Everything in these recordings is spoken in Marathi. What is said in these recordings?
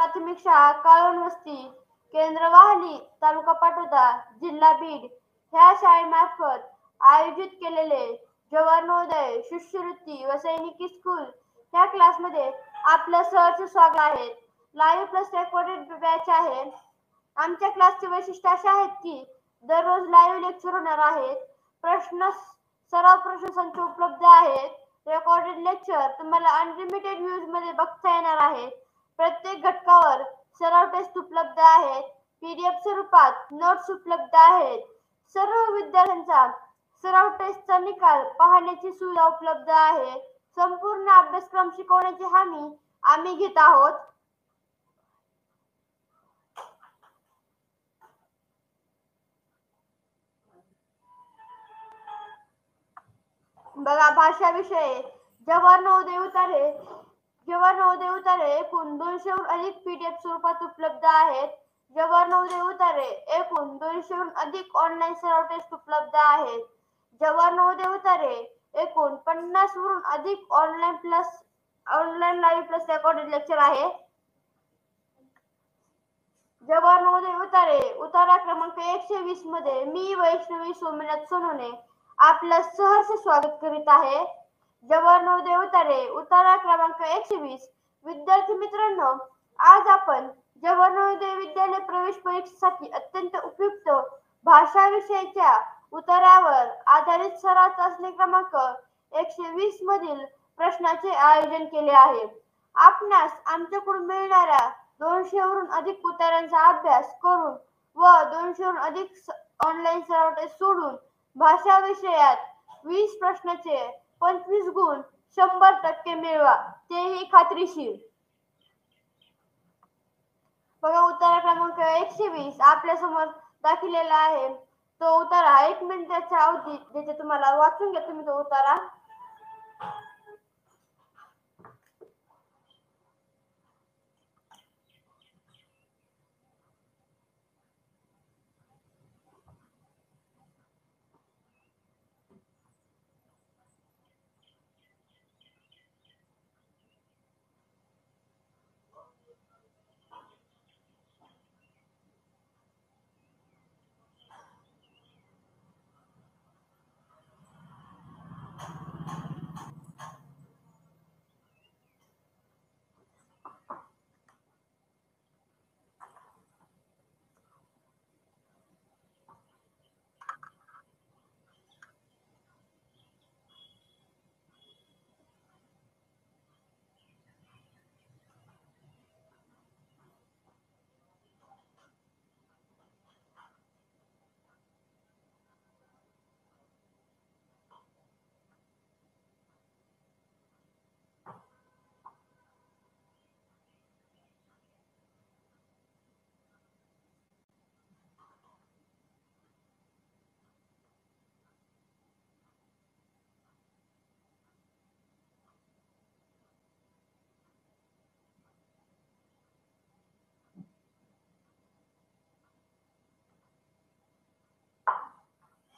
प्राथमिक शाळा काळवणवस्ती, केंद्र वाहली, तालुका पाटोदा, जिल्हा बीड ह्या शाळेमार्फत आयोजित केलेले जवाहर नवोदय शिष्यवृत्ती व सैनिकी स्कूल ह्या क्लासमध्ये आपलं सहर्ष स्वागत आहे. लाईव्ह प्लस रेकॉर्डेड बॅच आहे. आमच्या क्लासचे वैशिष्ट्य असे आहेत की दररोज लाईव्ह लेक्चर होणार आहेत. सराव प्रश्न संच उपलब्ध आहेत. रेकॉर्डेड लेक्चर तुम्हाला अनलिमिटेड व्ह्यूज मध्ये बघता येणार आहेत. प्रत्येक घटकावर सराव टेस्ट उपलब्ध आहेत. पीडीएफ स्वरूपात नोट्स उपलब्ध आहेत. सर्व विद्यार्थ्यांचा सराव टेस्टचा निकाल पाहण्याची सुविधा उपलब्ध आहे. संपूर्ण अभ्यासक्रम शिकवण्याची हमी आम्ही घेत आहोत. बघा, भाषा विषय जवाहर नवोदय उतारे एकूण 200हून अधिक पीडीएफ स्वरूपात उपलब्ध आहेत. जवाहर नवोदय उतारे एकूण 200हून अधिक ऑनलाईन सराव टेस्ट उपलब्ध आहेत. जवाहर नवोदय उतारे एकूण 50हून अधिक online live plus recorded lecture आहे. जवाहर नवोदय उतारा क्रमांक 120 मध्ये मी वैष्णवी सोमनाथ सोनवणे आपलं सहर्ष स्वागत करीत आहे. जवाहर नवोदय उतारा क्रमांक 120 विद्यार्थी मित्रांनो, आज आपण जवाहर नवोदय विद्यालय प्रवेश परीक्षेसाठी अत्यंत उपयुक्त भाषा विषयाच्या उतारावर आधारित सराव चाचणी क्रमांक 120 मधील प्रश्नाचे आयोजन केले आहे. आपणास आमच्याकडून मिळणाऱ्या 200हून अधिक उतार्यांचा अभ्यास करून व 200हून अधिक ऑनलाईन सराव टेस्ट सोडून भाषा विषयात 20 प्रश्नाचे 25 गुण 100% मिळवा, तेही खात्रीशीर. बघा, उतारा क्रमांक 120 आपल्या समोर दाखवलेला आहे. तो उतारा 1 मिनिटाच्या अवधी देते तुम्हाला. वाचून घ्या तुम्ही तो उतारा.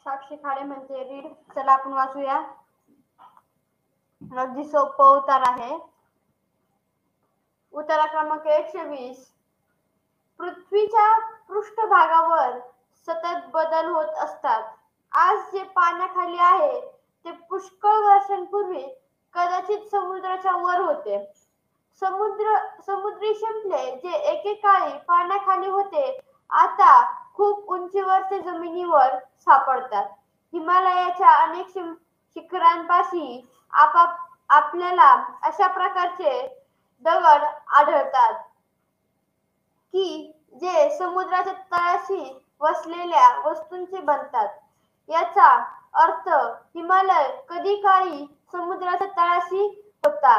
साक्षी खाडे म्हणजे रीड. चला आपण वाचूया. अगदी सोपं उतार आहे. उतारा क्रमांक 120. पृथ्वीच्या पृष्ठभागावर सतत बदल होत असतात. आज जे पाण्याखाली आहे ते पुष्कळ वर्षांपूर्वी कदाचित समुद्राच्या वर होते. समुद्री शिंपले जे एकेकाळी पाण्याखाली होते आता खूप उंचीवरचे जमिनीवर सापडतात. हिमालयाच्या अनेक शिखरांपाशी आपल्याला अशा प्रकारचे दगड आढळतात की जे समुद्राच्या तळाशी वसलेल्या वस्तूंचे बनतात. याचा अर्थ हिमालय कधी काळी समुद्राच्या तळाशी होता.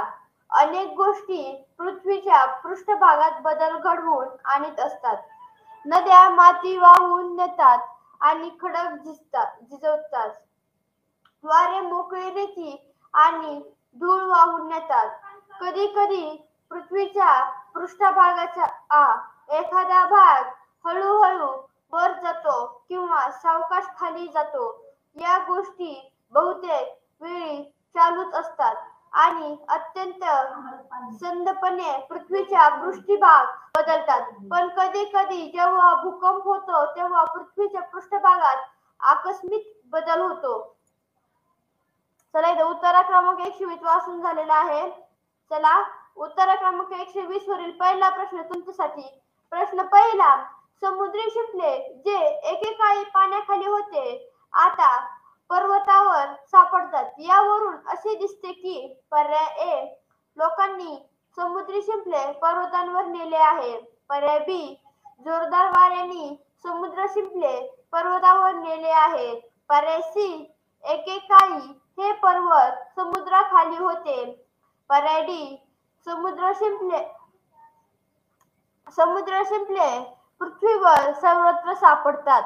अनेक गोष्टी पृथ्वीच्या पृष्ठभागात बदल घडवून आणत असतात. नद्या माती वाहून नेतात आणि खडक झिजवतात. वारे मोकळी रेती आणि धूळ वाहून नेतात. कधी कधी पृथ्वीच्या पृष्ठभागाचा एखादा भाग हळूहळू वर जातो किंवा सावकाश खाली जातो. या गोष्टी बहुतेक वेळी चालूच असतात आणि अत्यंत संदपणे पृथ्वीच्या पृष्ठभाग बदलतात. पण कधी कधी जेव्हा भूकंप होतो तेव्हा पृथ्वीच्या पृष्ठभागात आकस्मिक बदल होतो. चला इथे उत्तर क्रमांक 120 वाचून झालेला आहे. चला उत्तर क्रमांक 120 वरील पहिला प्रश्न तुमच्यासाठी. प्रश्न पहिला, समुद्री शिंपले जे एकेकाळी पाण्याखाली होते आता पर्वतावर सापडतात, यावरून असे दिसते की पर्याय ए, लोकांनी समुद्री शिंपले पर्वतांवर नेले आहे. पर्याय बी, जोरदार वाऱ्यांनी समुद्र शिंपले पर्वतावर नेले आहेत. पर्याय सी, एकेकाळी हे पर्वत समुद्राखाली होते. पर्याय डी, समुद्र शिंपले पृथ्वीवर सर्वत्र सापडतात.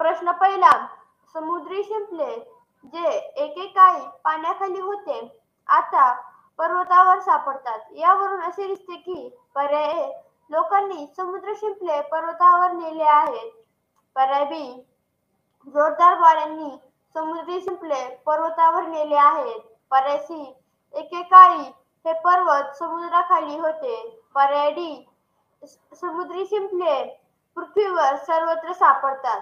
प्रश्न पहिला, समुद्री शिंपले जे एकेकाळी पाण्याखाली होते आता पर्वतावर सापडतात, यावरून असे दिसते की पर्याय ए, लोकांनी समुद्र शिंपले पर्वतावर नेले आहेत. पर्याय बी, जोरदार वाऱ्यांनी समुद्री शिंपले पर्वतावर नेले आहेत. पर्याय सी, एकेकाळी हे पर्वत समुद्राखाली होते. पर्याय डी, समुद्री शिंपले पृथ्वीवर सर्वत्र सापडतात.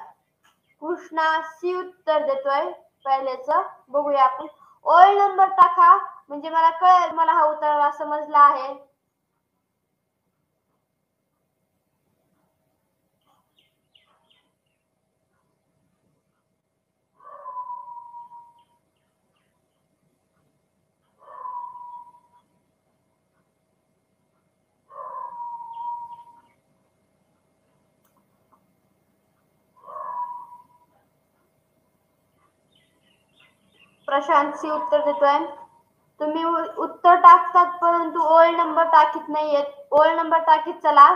कृष्णा सी उत्तर देतोय पहिलेच. बघूया आपण. ओळ नंबर टाका म्हणजे मला कळेल मला हा उत्तर समजला आहे. प्रशांत सी उत्तर देतोय. तुम्ही उत्तर टाकतात परंतु ओळ नंबर टाकीत नाहीयेत. ओळ नंबर टाकीत चला.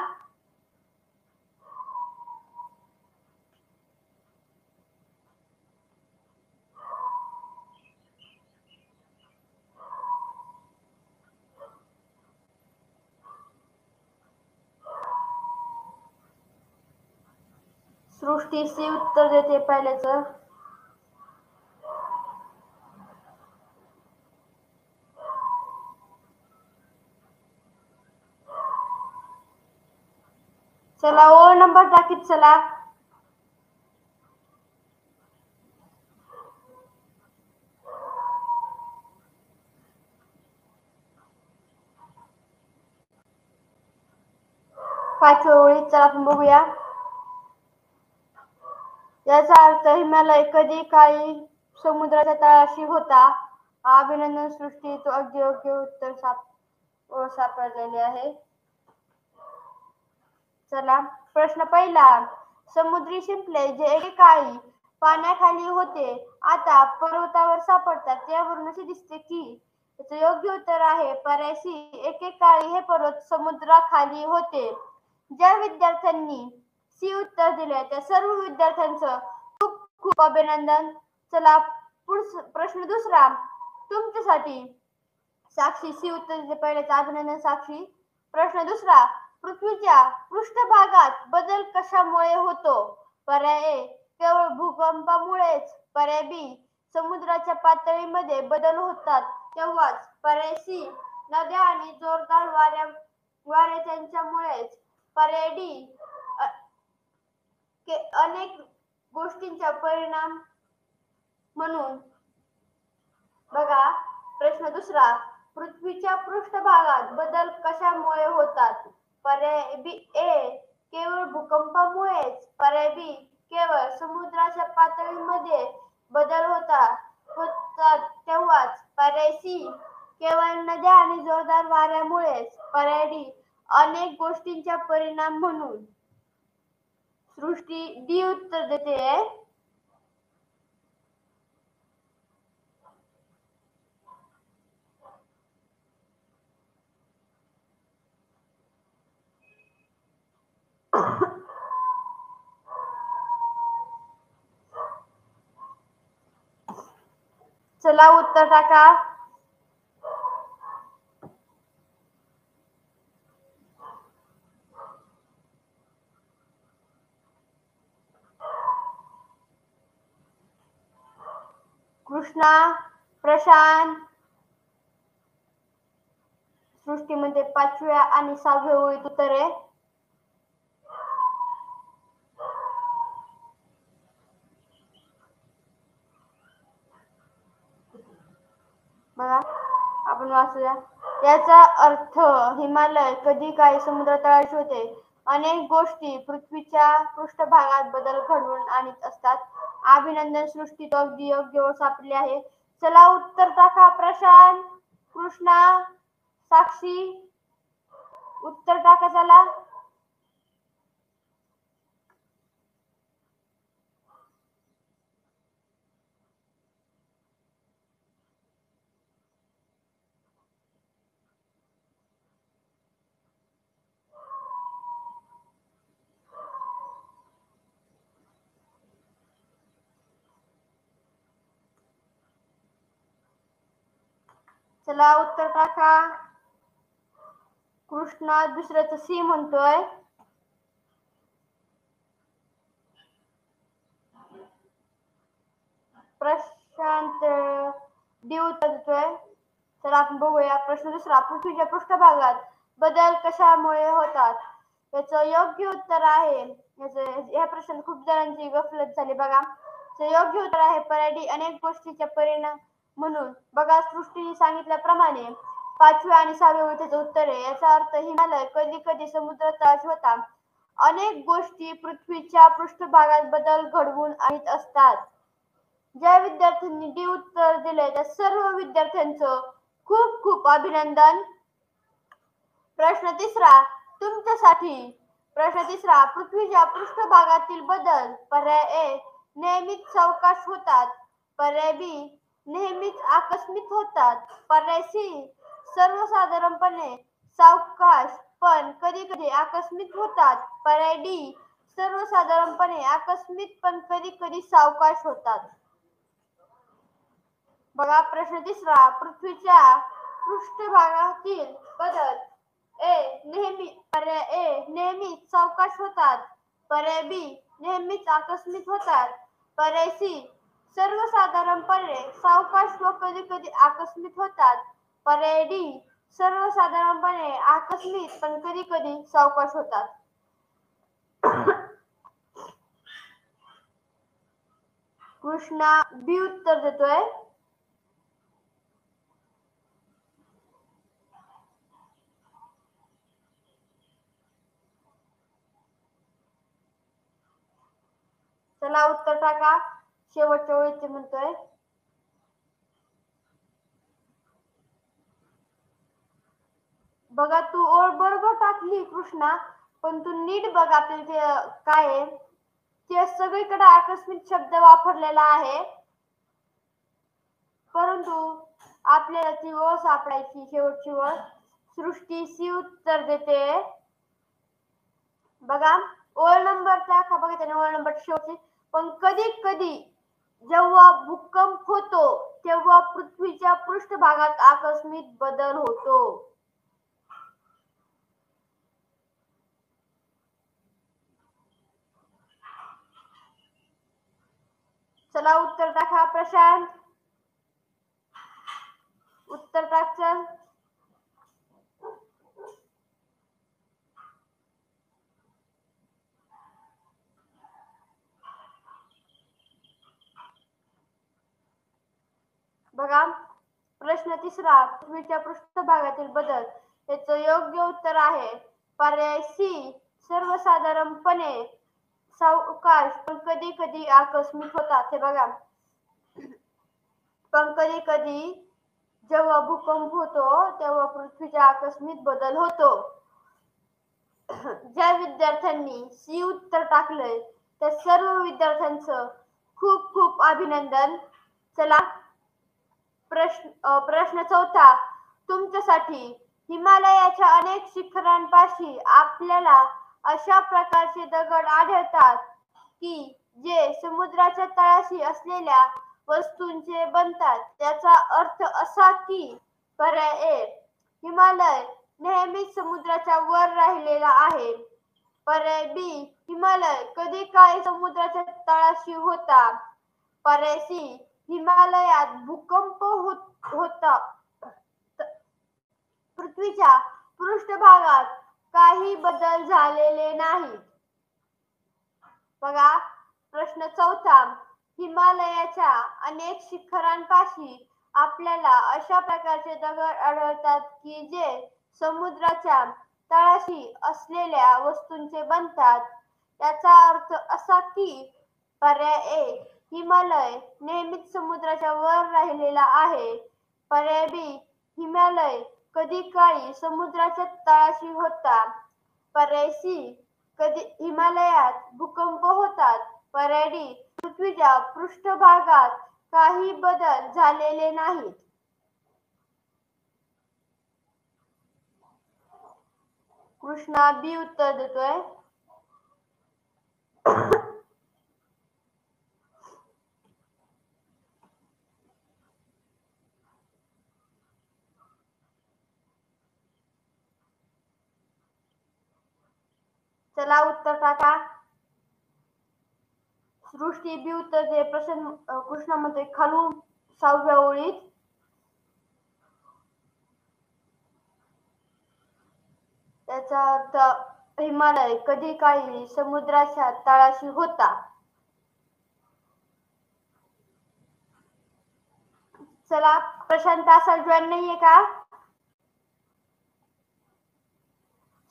सृष्टी सी उत्तर देते पहिलेच. चला ओळ नंबर टाकीत चला. पाचव्या ओळीत चला आपण बघूया. याचा अर्थ हिमालय कधी काळी समुद्राच्या तळाशी होता. अभिनंदन सृष्टी, तो अगदी योग्य उत्तर सापडलेले आहे. चला प्रश्न पहिला, समुद्री शिंपले जे एकेकाळी पाण्याखाली होते आता पर्वतावर सापडतात, यावरून असे दिसते की. याचं योग्य उत्तर आहे पर्याय सी, एकेकाळी हे पर्वत समुद्राखाली होते. ज्या विद्यार्थ्यांनी सी उत्तर दिले त्या सर्व विद्यार्थ्यांचं खूप खूप अभिनंदन. चला प्रश्न दुसरा तुमच्यासाठी. साक्षी सी उत्तर दिले पहिलेच अभिनंदन साक्षी. प्रश्न दुसरा, पृथ्वीच्या पृष्ठभागात बदल कशामुळे होतो? पर्याय ए, केवळ भूकंपामुळेच. पर्याय बी, समुद्राच्या पातळीमध्ये बदल होतात तेव्हाच. पर्याय सी, नद्या आणि जोरदार वारे त्यांच्यामुळेच. पर्याय डी, अनेक गोष्टींचा परिणाम म्हणून. बघा प्रश्न दुसरा, पृथ्वीच्या पृष्ठभागात बदल कशामुळे होतात? पर्याय बी ए, केवळ भूकंपामुळेच. पर्याय बी, केवळ समुद्राच्या पातळीमध्ये बदल होतात तेव्हाच. पर्याय सी, केवळ नद्या आणि जोरदार वाऱ्यामुळेच. पर्याय डी, अनेक गोष्टींचा परिणाम म्हणून. सृष्टी डी उत्तर देते. चला उत्तर टाका. कृष्णा, प्रशांत. सृष्टीमध्ये 5व्या आणि 6व्या ओळीत उत्तरे. बघा आपण वाचूया. याचा अर्थ हिमालय कधी काही समुद्रतळाशी होते. अनेक गोष्टी पृथ्वीच्या पृष्ठभागात बदल घडवून आणत असतात. अभिनंदन सृष्टी, तो अगदी योग्य ओळ सापडली आहे. चला उत्तर टाका. प्रशांत, कृष्णा, साक्षी, उत्तर टाका चला. चला उत्तर टाका. कृष्णा दुसऱ्याचं सी म्हणतोय. प्रशांत डी उत्तर देतोय. तर आपण बघूया प्रश्न दुसरा. पृथ्वीच्या पृष्ठभागात बदल कशामुळे होतात? याचं योग्य उत्तर आहे, या प्रश्नात खूप जणांची गफलत झाली बघा. योग्य उत्तर आहे पराडी अनेक गोष्टींचा परिणाम म्हणून. बघा सृष्टीने सांगितल्याप्रमाणे 5व्या आणि 6व्या ओळीचं उत्तर आहे. याचा अर्थ हिमालय कधी कधी समुद्रतळाशी होता. अनेक गोष्टी पृथ्वीच्या पृष्ठभागात बदल घडवून आणत असतात. ज्या विद्यार्थ्यांनी डी उत्तर दिले त्या सर्व विद्यार्थ्यांचं खूप खूप अभिनंदन. प्रश्न तिसरा तुमच्यासाठी. प्रश्न तिसरा. पृथ्वीच्या पृष्ठभागातील बदल. पर्याय ए नेहमीच सावकाश होतात. पर्याय बी नेहमीच आकस्मिक होतात. पर्याय सी सर्वसाधारणपणे सावकाश पण कधी कधी आकस्मिक होतात. पर्याय डी सर्वसाधारणपणे आकस्मिक पण कधी कधी सावकाश होतात. बघा प्रश्न तिसरा. पृथ्वीच्या पृष्ठभागातील बदल पर्याय ए नेहमीच सावकाश होतात. पर्याय बी नेहमीच आकस्मिक होतात. पर्याय सी सर्वसाधारणपणे सावकाश व कधी कधी आकस्मिक होतात. पर्याय डी सर्वसाधारणपणे आकस्मिक पण कधी कधी सावकाश होतात. कृष्णा बी उत्तर देतोय. चला उत्तर टाका. शेवटच्या ओळीचे म्हणतोय. बघा तू ओळ बरोबर टाकली कृष्णा, पण तू नीट बघ आपल्याला काय आहे ते. सगळीकडे आकस्मिक शब्द वापरलेला आहे, परंतु आपल्याला ती ओळ सापडायची शेवटची ओळ. सृष्टी सी उत्तर देते. बघा ओळ नंबर टाका. बघा त्याने ओळ नंबर शेवटची. पण कधी कधी जेव्हा भूकंप होतो तेव्हा पृथ्वीच्या पृष्ठभागात आकस्मिक बदल होतो. चला उत्तर टाका. प्रशांत उत्तर टाक चल. बघा प्रश्न तिसरा. पृथ्वीच्या पृष्ठभागातील बदल. याचं योग्य उत्तर आहे पर्याय सी सर्वसाधारणपणे सावकाश पण कधी कधी आकस्मिक होतात. हे बघा पण कधी कधी जेव्हा भूकंप होतो तेव्हा पृथ्वीचा आकस्मिक बदल होतो. ज्या विद्यार्थ्यांनी सी उत्तर टाकलंय त्या सर्व विद्यार्थ्यांचं खूप खूप अभिनंदन. चला प्रश्न चौथा तुमच्यासाठी. हिमालयाच्या अनेक शिखरांपाशी आपल्याला अशा प्रकारचे दगड आढळतात की जे समुद्राच्या तळाशी असलेल्या वस्तूंचे बनतात. त्याचा अर्थ असा की पर्याय ए हिमालय नेहमीच समुद्राच्या वर राहिलेला आहे. पर्याय बी हिमालय कधी काळी समुद्राच्या तळाशी होता. पर्याय सी हिमालयात भूकंप होता. पृथ्वीच्या पृष्ठभागात काही बदल झालेले नाहीत. बघा प्रश्न चौथा, हिमालयाच्या अनेक शिखरांपाशी आपल्याला अशा प्रकारचे दगड आढळतात की जे समुद्राच्या तळाशी असलेल्या वस्तूंचे बनतात. याचा अर्थ असा की पर्याय ए, हिमालय नेहमीच समुद्राच्या वर राहिलेला आहे. पर्याय बी, हिमालय कधी काळी समुद्राच्या तळाशी होता. पर्याय सी, कधी हिमालयात भूकंप होतात. पर्याय डी, पृथ्वीच्या पृष्ठभागात काही बदल झालेले नाहीत. कृष्णा बी उत्तर देतोय. चला उत्तर टाका. सृष्टी बी उत्तर दे. प्रश्न कृष्णा म्हणतोय खालून 6व्या ओळीत. त्याचा अर्थ हिमालय कधी काळी समुद्राच्या तळाशी होता. चला प्रशांत असा जॉईन नाहीये का?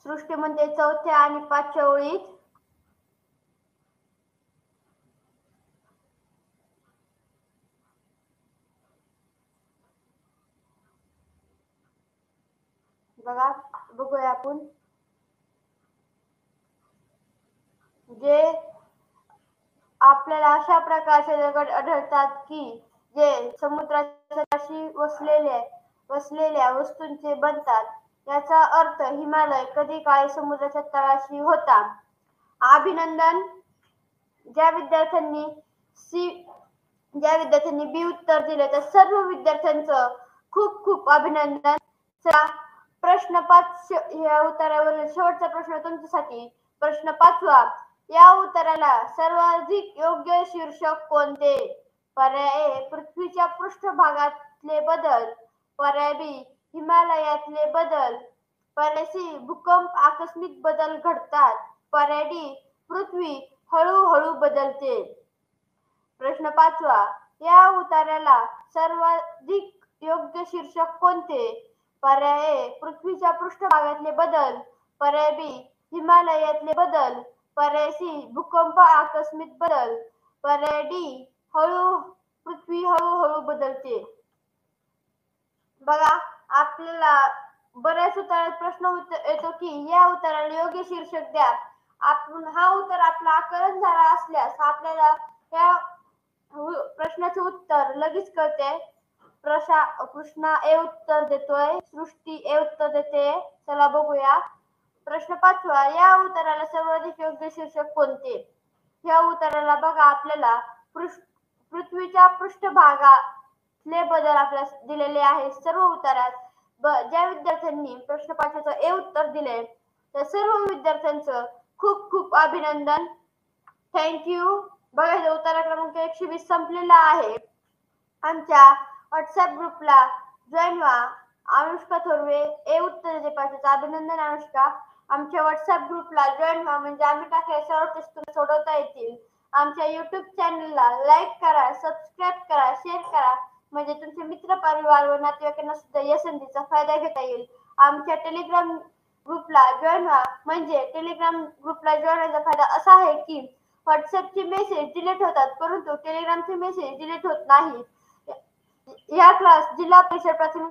सृष्टी म्हणते 4थ्या आणि 5व्या ओळीत. बघा बघूया आपण. जे आपल्याला अशा प्रकारचे दगड आढळतात की जे समुद्राच्या तळाशी वसलेल्या वस्तूंचे बनतात. याचा अर्थ हिमालय कधी काळी समुद्राच्या तळाशी होता. अभिनंदन. ज्या विद्यार्थ्यांनी बी उत्तर दिले त्या सर्व विद्यार्थ्यांचं खूप खूप अभिनंदन. चला प्रश्न 5 या उत्तरावरील शेवटचा प्रश्न तुमच्यासाठी. प्रश्न 5वा, या उत्तराला सर्वाधिक योग्य शीर्षक कोणते? पर्याय ए, पृथ्वीच्या पृष्ठभागातले बदल. पर्याय बी, हिमालयातले बदल. पर्याय सी, भूकंप आकस्मिक बदल घडतात. पर्याय डी, पृथ्वी हळूहळू बदलते. प्रश्न 5वा, या उत्तराला सर्वाधिक योग्य शीर्षक कोणते? पर्याय ए, पृथ्वीच्या पृष्ठभागातले बदल. पर्याय बी, हिमालयातले बदल. पर्याय सी, भूकंप आकस्मिक बदल. पर्याय डी, पृथ्वी हळूहळू बदलते. बघा आपल्याला बऱ्याच उत्तरात प्रश्न येतो की या उत्तराला योग्य शीर्षक द्या. आपण हा उत्तर आपला आकलन झाला असल्यास आपल्याला या प्रश्नाचे उत्तर लगेच कळते. कृष्णा ए उत्तर देतोय. सृष्टी ए उत्तर देते. चला बघूया. प्रश्न 5वा, या उत्तराला सर्वाधिक योग्य शीर्षक कोणते? या उत्तराला बघा आपल्याला पृथ्वीच्या पृष्ठभागातले बदल आपल्याला दिलेले आहे सर्व उत्तरात. ज्या विद्यार्थ्यांनी प्रश्न 5चं ए उत्तर दिले त्या सर्व विद्यार्थ्यांचं खूप खूप अभिनंदन. थँक्यू. बघा उत्तर क्रमांक 120 संपलेला आहे. आमच्या व्हॉट्सअप ग्रुपला जॉईन व्हा. अनुष्का थोरवे ए उत्तर देते 5चं. अभिनंदन अनुष्का. आमच्या व्हॉट्सअप ग्रुपला जॉईन व्हा म्हणजे आम्ही टाकलेले सर्व टेस्ट सोडवता येतील. आमच्या युट्यूब चॅनलला लाईक करा, सबस्क्राईब करा, शेअर करा म्हणजे तुमचे मित्र परिवार व नातेवाईकांना सुद्धा या संधीचा फायदा घेता येईल. आमच्या टेलिग्राम ग्रुपला जॉईन व्हा म्हणजे टेलिग्राम ग्रुपला जॉईन व्हायचा फायदा असा आहे की व्हॉट्सअपचे मेसेज डिलीट होतात परंतु टेलिग्रामचे मेसेज डिलीट होत नाहीत. या क्लास जिल्हा परिषद प्राथमिक